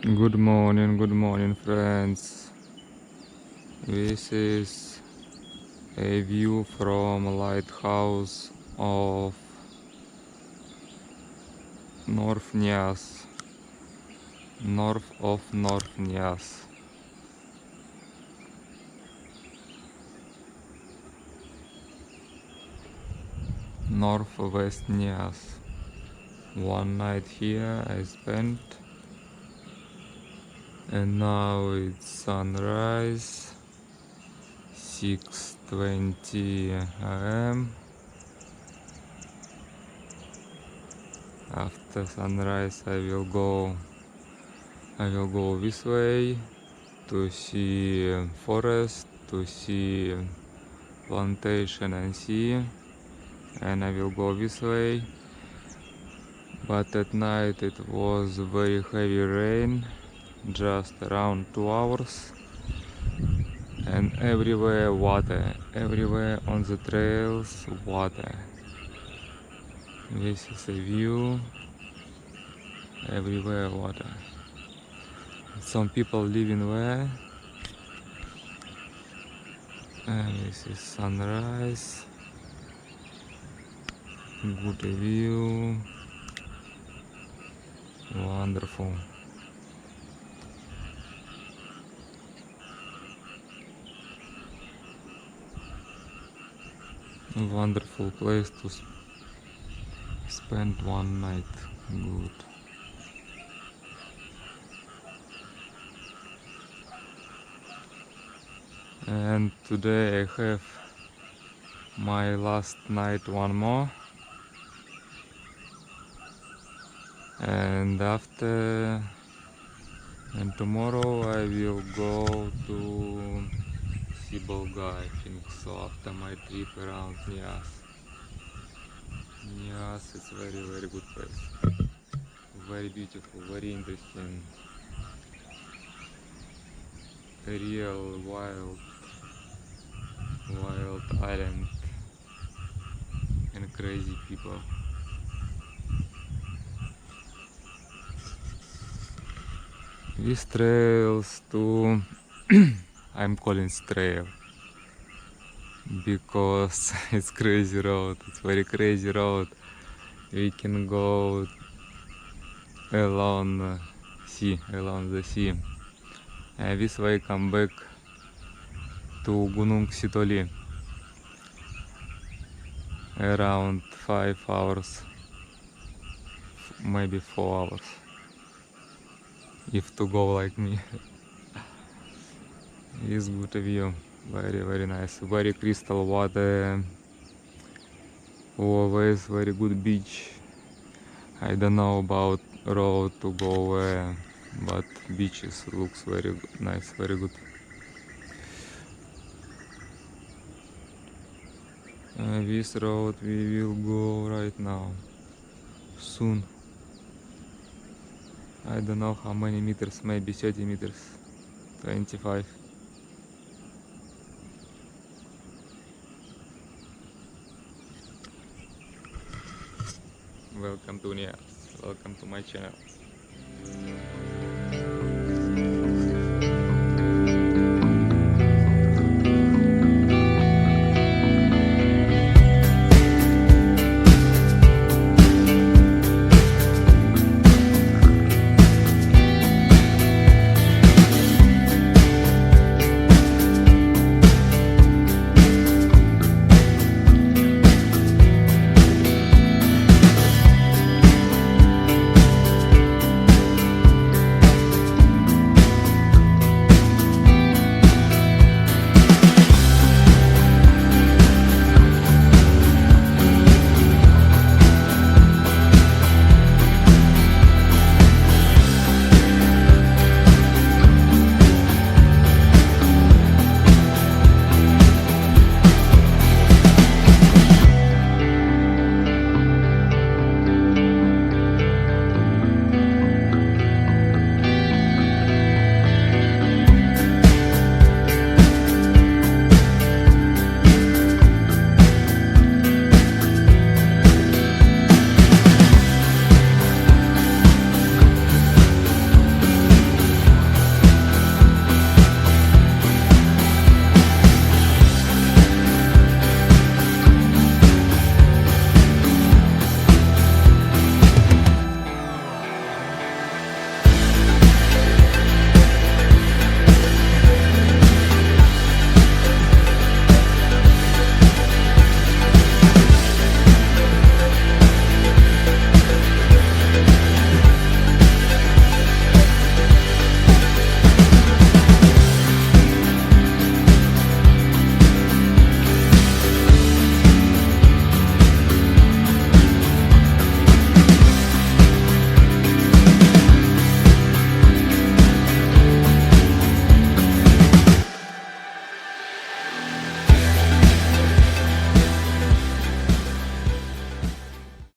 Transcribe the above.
Good morning, friends. This is a view from lighthouse of North Nias, north of North Nias. Northwest Nias. One night here I spent, and now it's sunrise, 6:20 am. After sunrise I will go this way to see forest, to see plantation and sea, and I will go this way. But at night it was very heavy rain, just around 2 hours, and everywhere water, everywhere on the trails water. This is a view, everywhere water. Some people living there, and this is sunrise, good view, wonderful. Wonderful place to spend one night. Good. And today I have my last night one more, and tomorrow I will go to Sibolga, I think so, after my trip around Nias. Nias is very good place, very beautiful, very interesting, a real wild island and crazy people. These trails too, I'm calling trail because it's crazy road, it's very crazy road. We can go along the sea, and this way come back to Gunung Sitoli around 5 hours, maybe 4 hours, if to go like me. It's good view, very nice, very crystal water, always very good beach. I don't know about road to go where, but beaches looks very nice, very good. This road we will go right now, soon. I don't know how many meters, maybe 30 meters, 25. Welcome to Nias, welcome to my channel.